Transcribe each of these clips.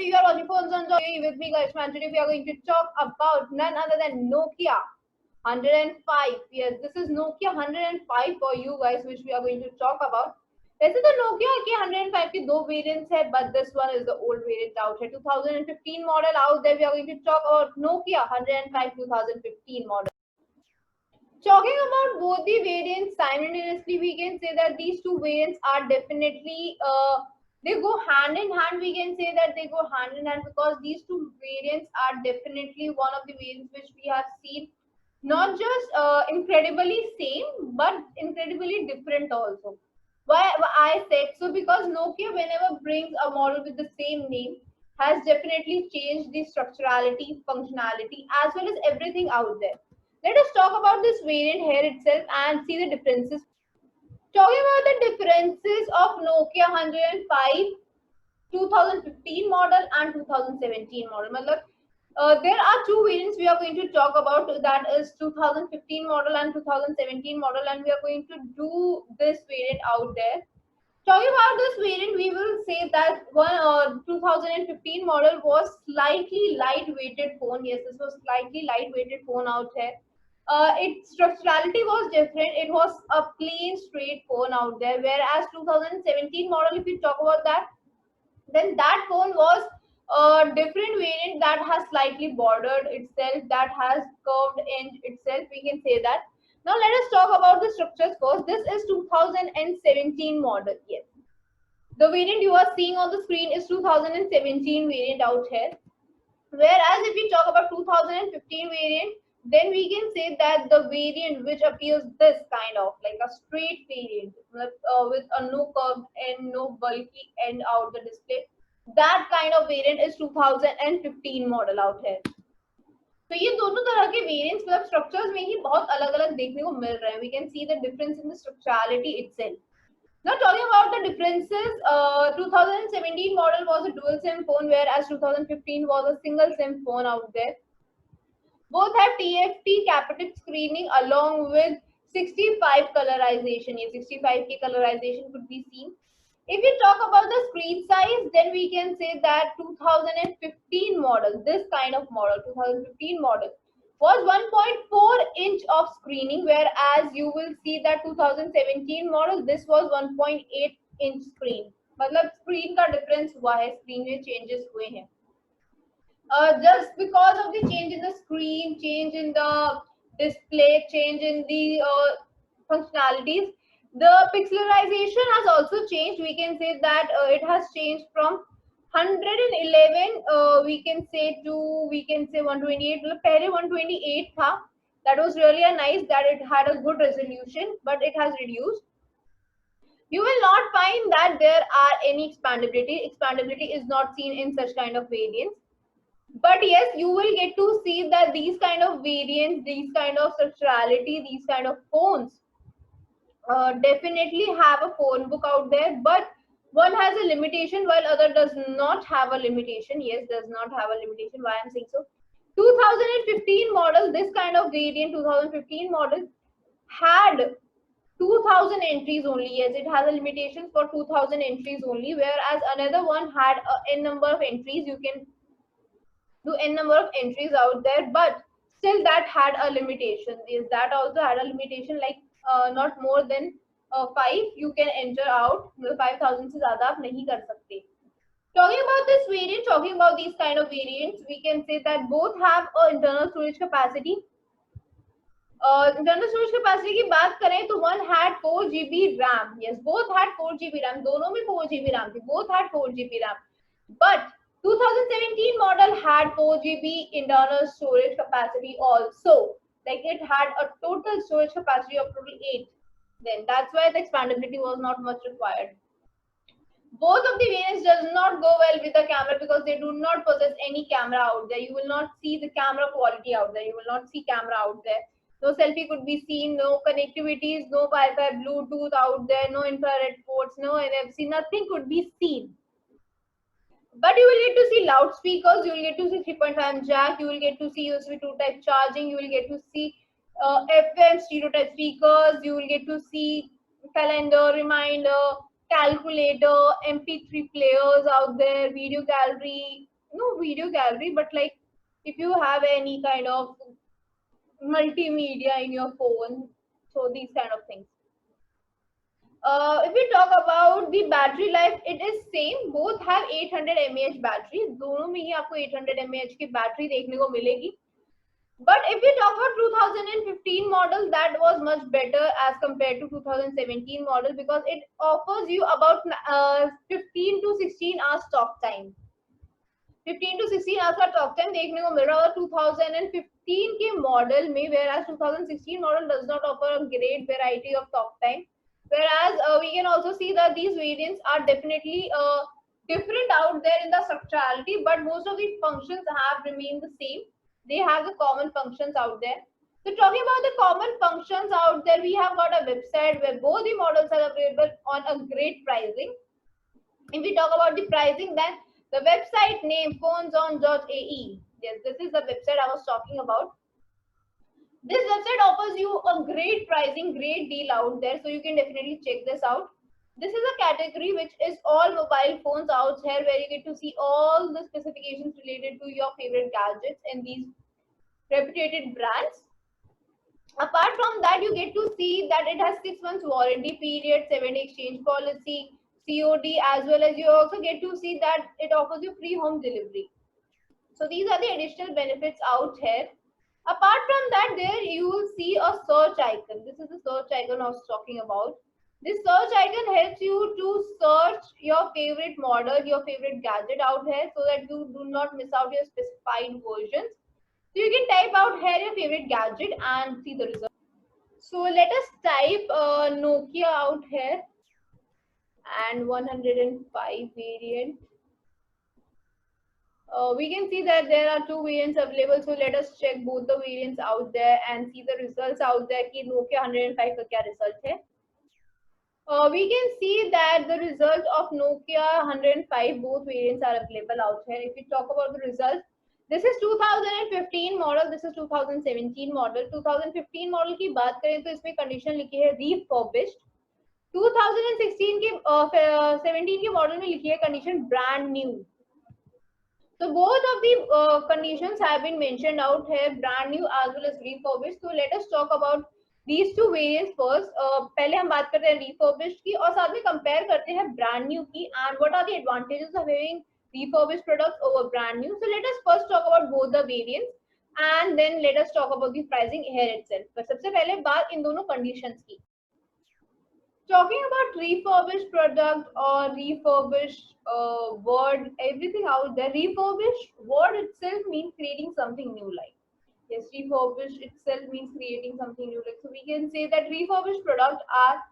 everybody, you are watching Phones on Joy with me, Karishma, and today we are going to talk about none other than Nokia 105. Yes, this is Nokia 105 for you guys, which we are going to talk about. वैसे तो Nokia के 105 के दो variants है, but this one is the old variant out here. 2015 model out there. We are going to talk about Nokia 105 2015 model. Talking about both the variants simultaneously, we can say that these two variants are definitely they go hand in hand. We can say that they go hand in hand because these two variants are definitely one of the variants which we have seen not just incredibly same but incredibly different also. Why I said so? Because Nokia whenever brings a model with the same name has definitely changed the structurality, functionality as well as everything out there. Let us talk about this variant here itself and see the differences. Talking about the differences of Nokia 105 2015 model and 2017 model. There are two variants we are going to talk about, that is 2015 model and 2017 model, and we are going to do this variant out there. Talking about this variant, we will say that one 2015 model was slightly light-weighted phone. Yes, this was slightly light-weighted phone out here. Its structurality was different. It was a plain, straight phone out there. Whereas 2017 model, if we talk about that, then that phone was a different variant that has slightly bordered itself, that has curved edge itself. We can say that. Now let us talk about the structures first. This is 2017 model. Yes. The variant you are seeing on the screen is 2017 variant out here. Whereas if we talk about 2015 variant, then we can say that the variant which appears this kind of like a straight variant with a no curved end, no bulky end out the display. That kind of variant is 2015 model out here. तो ये दोनों तरह के variants मतलब structures में ही बहुत अलग अलग देखने को मिल रहे हैं. We can see the difference in the structurality itself. Now talking about the differences, 2017 model was a dual SIM phone, whereas 2015 was a single SIM phone out there. Both have TFT capacitive screening along with 65 colorization. ये 65 की colorization could be seen. If we talk about the screen size, then we can say that 2015 model, this kind of model, 2015 model, was 1.4 inch of screening, whereas you will see that 2017 model, this was 1.8 inch screen. मतलब screen का difference हुआ है, screen में changes हुए हैं. Just because of the change in the screen, change in the display, change in the functionalities, the pixelization has also changed. We can say that it has changed from 111 we can say to 128. पहले 128 था. That was really a nice that it had a good resolution, but it has reduced. You will not find that there are any expandability. Expandability is not seen in such kind of variants. But yes, you will get to see that these kind of variants, these kind of structurality, these kind of phones definitely have a phone book out there, but one has a limitation while other does not have a limitation. Yes, does not have a limitation. Why I'm saying so? 2015 model, this kind of variant, 2015 model had 2000 entries only. Yes, it has a limitation for 2000 entries only, whereas another one had a n number of entries. You can do n number of entries out there, but still that had a limitation. Is that also had a limitation, like not more than 5 you can enter out. 5000 से ज़्यादा आप नहीं कर सकते. Talking about this variant, talking about these kind of variants, we can say that both have a internal storage capacity. Internal storage capacity की बात करें तो one had 4 GB RAM. Yes, both had 4 GB RAM. दोनों में 4 GB RAM थी. Both had 4 GB RAM. But 2017 model had 4 GB internal storage capacity also. Like it had a total storage capacity of total 8. Then that's why the expandability was not much required. Both of the variants does not go well with the camera because they do not possess any camera out there. You will not see the camera quality out there. You will not see camera out there. No selfie could be seen, no connectivities, no Wi-Fi, Bluetooth out there, no infrared ports, no NFC, nothing could be seen. But you will get to see loudspeakers, you will get to see 3.5 jack, you will get to see USB 2 type charging, you will get to see FM stereo type speakers, you will get to see calendar, reminder, calculator, MP3 players out there, video gallery, no video gallery, but like if you have any kind of multimedia in your phone, so these kind of things. If we talk about the battery life, it is same. Both have 800 mAh battery. दोनों में ही आपको 800 mAh की battery देखने को मिलेगी. But if we talk about 2015 model, that was much better as compared to 2017 model because it offers you about 15 to 16 hours talk time. 15 to 16 hours का talk time देखने को मिल रहा है 2015 के model में, whereas 2016 model does not offer a great variety of talk time. Whereas we can also see that these variants are definitely different out there in the structurality, but most of the functions have remained the same. They have the common functions out there. So talking about the common functions out there, we have got a website where both the models are available on a great pricing. If we talk about the pricing, then the website name phoneson.ae. Yes, this is the website I was talking about. This website offers you a great pricing, great deal out there, so you can definitely check this out. This is a category which is all mobile phones out here, where you get to see all the specifications related to your favorite gadgets and these reputed brands. Apart from that, you get to see that it has 6 months warranty period, 7-day exchange policy, COD, as well as you also get to see that it offers you free home delivery. So these are the additional benefits out here. Apart from that, there you will see a search icon. This is the search icon I was talking about. This search icon helps you to search your favorite model, your favorite gadget out here, so that you do not miss out your specified versions. So you can type out here your favorite gadget and see the result. So let us type Nokia out here and 105 variant. We can see that there are 2 variants available, so let us check both the variants out there and see the results out there कि Nokia 105 का क्या result है. We can see that the result of Nokia 105, both variants are available out here. If we talk about the results, this is 2015 model, this is 2017 model. 2015 model की बात करें तो इसमें condition लिखी है refurbished. 2016 के 17 के model में लिखी है condition brand new. So both of the conditions have been mentioned out here, brand new as well as refurbished. So let us talk about these two variants first. पहले हम बात करते हैं refurbished की और साथ में compare करते हैं brand new की and what are the advantages of having refurbished products over brand new. So let us first talk about both the variants and then let us talk about the pricing here itself. तो सबसे पहले बात इन दोनों conditions की. Talking about refurbished product or refurbished word, everything out there, refurbished word itself means creating something new, like yes, refurbished itself means creating something new, like so we can say that refurbished products are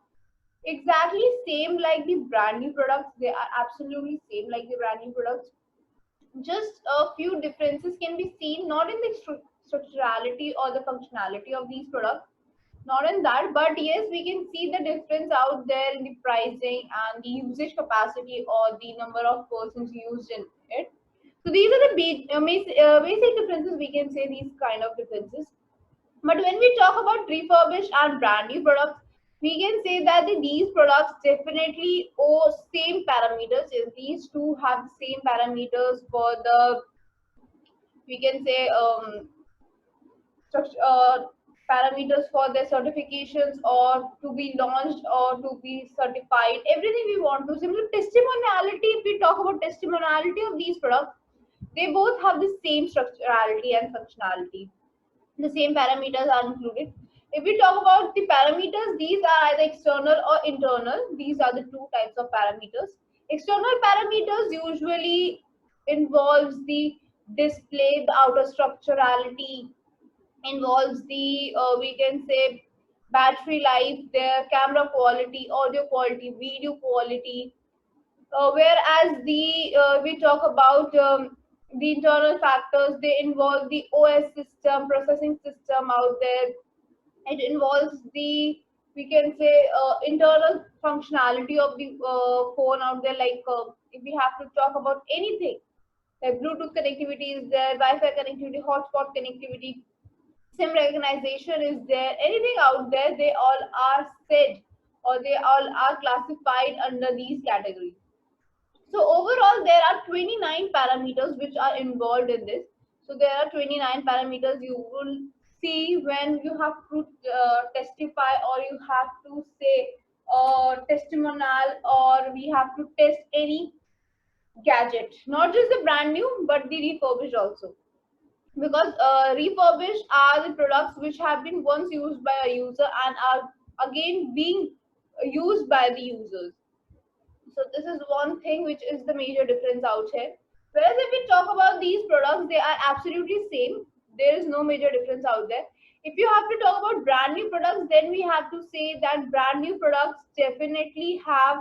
exactly same like the brand new products. They are absolutely same like the brand new products. Just a few differences can be seen, not in the structurality or the functionality of these products, not in that, but yes, we can see the difference out there in the pricing and the usage capacity or the number of persons used in it. So these are the basic differences, we can say these kind of differences. But when we talk about refurbished and brand new products, we can say that these products definitely owe same parameters. Yes, these two have the same parameters for the, we can say parameters for their certifications or to be launched or to be certified, everything we want to. Similar testimoniality, if we talk about testimoniality of these products, they both have the same structurality and functionality. The same parameters are included. If we talk about the parameters, these are either external or internal. These are the two types of parameters. External parameters usually involves the display, the outer structurality, involves the we can say battery life, their camera quality, audio quality, video quality. Whereas the we talk about the internal factors, they involve the OS system, processing system out there. It involves the, we can say internal functionality of the phone out there. Like if we have to talk about anything, like Bluetooth connectivity is there, Wi-Fi connectivity, hotspot connectivity, SIM recognition is there, anything out there, they all are said or they all are classified under these categories. So overall, there are 29 parameters which are involved in this. So there are 29 parameters you will see when you have to testify, or you have to say testimonial, or we have to test any gadget, not just the brand new but the refurbished also, because refurbished are the products which have been once used by a user and are again being used by the users. So this is one thing which is the major difference out here. Whereas if we talk about these products, they are absolutely same. There is no major difference out there. If you have to talk about brand new products, then we have to say that brand new products definitely have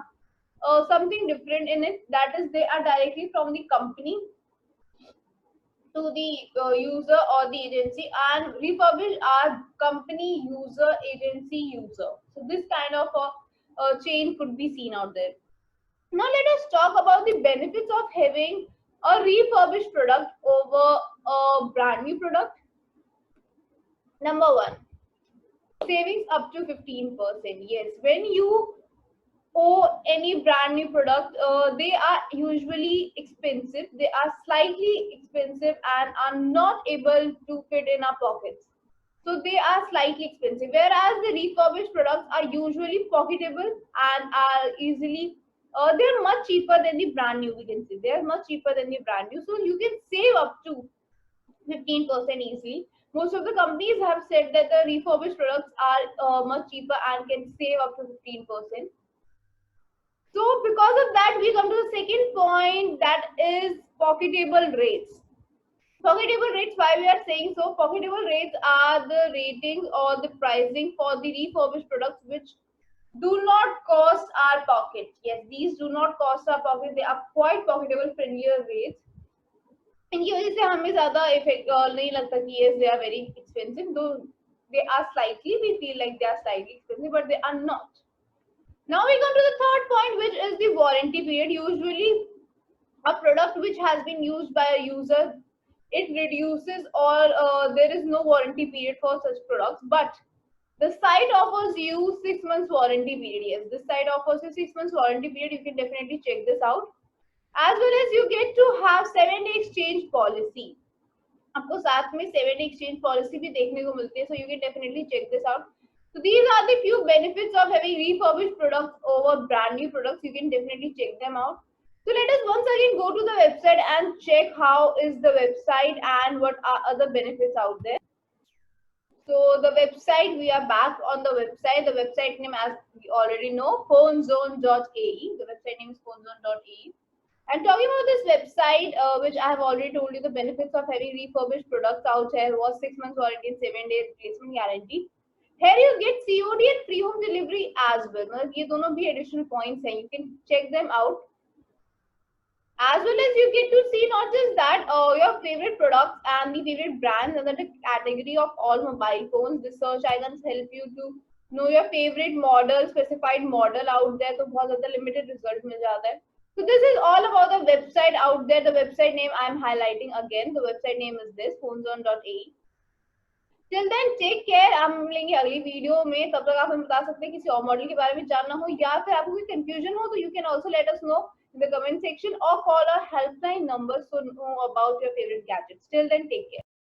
something different in it. That is, they are directly from the company to the user or the agency, and refurbished are company user agency user. So this kind of a chain could be seen out there. Now let us talk about the benefits of having a refurbished product over a brand new product. Number one, savings up to 15%. Yes, when you owe any brand new product, they are usually expensive. They are slightly expensive and are not able to fit in our pockets. So they are slightly expensive. Whereas the refurbished products are usually pocketable and are easily, they're much cheaper than the brand new. We can say they are much cheaper than the brand new. So you can save up to 15% easily. Most of the companies have said that the refurbished products are much cheaper and can save up to 15%. So because of that, we come to the second point, that is pocketable rates. Pocketable rates, why we are saying so? Pocketable rates are the rating or the pricing for the refurbished products which do not cost our pocket. Yes, these do not cost our pocket. They are quite pocketable friendlier rates. इनकी वजह से हमें ज्यादा effect नहीं लगता कि yes they are very expensive, though they are slightly, we feel like they are slightly expensive, but they are not. Now we come to the third point, which is the warranty period. Usually a product which has been used by a user, it reduces, or there is no warranty period for such products, but the site offers you 6 months warranty period. Yes, this site offers you 6 months warranty period. You can definitely check this out. As well as you get to have 7-day exchange policy. आपको साथ में 7-day exchange policy भी देखने को मिलती है. So you can definitely check this out. So these are the few benefits of having refurbished products over brand new products. You can definitely check them out. So let us once again go to the website and check how is the website and what are other benefits out there. So the website, we are back on the website. The website name, as we already know, phonezone.ae. The website name is phonezone.ae. And talking about this website, which I have already told you the benefits of having refurbished products out here, was 6 months warranty and 7-day replacement guarantee. Here you get COD and free home delivery as well. मतलब ये दोनों भी additional points हैं. You can check them out. As well as you get to see not just that, your favorite products and the favorite brands under the category of all mobile phones. The search icons help you to know your favorite model, specified model out there. तो बहुत ज़्यादा limited result मिल जाता है. So this is all about the website out there. The website name I am highlighting again. The website name is this, phonezone.ae. Till then, take care. हम मिलेंगे अगली video में. तब तक आप हमें बता सकते हैं किसी और मॉडल के बारे में जानना हो, या फिर आपको कोई कंफ्यूजन हो, तो you can also let us know in the comment section or call our helpline number to know about your favorite gadgets. Till then, take care.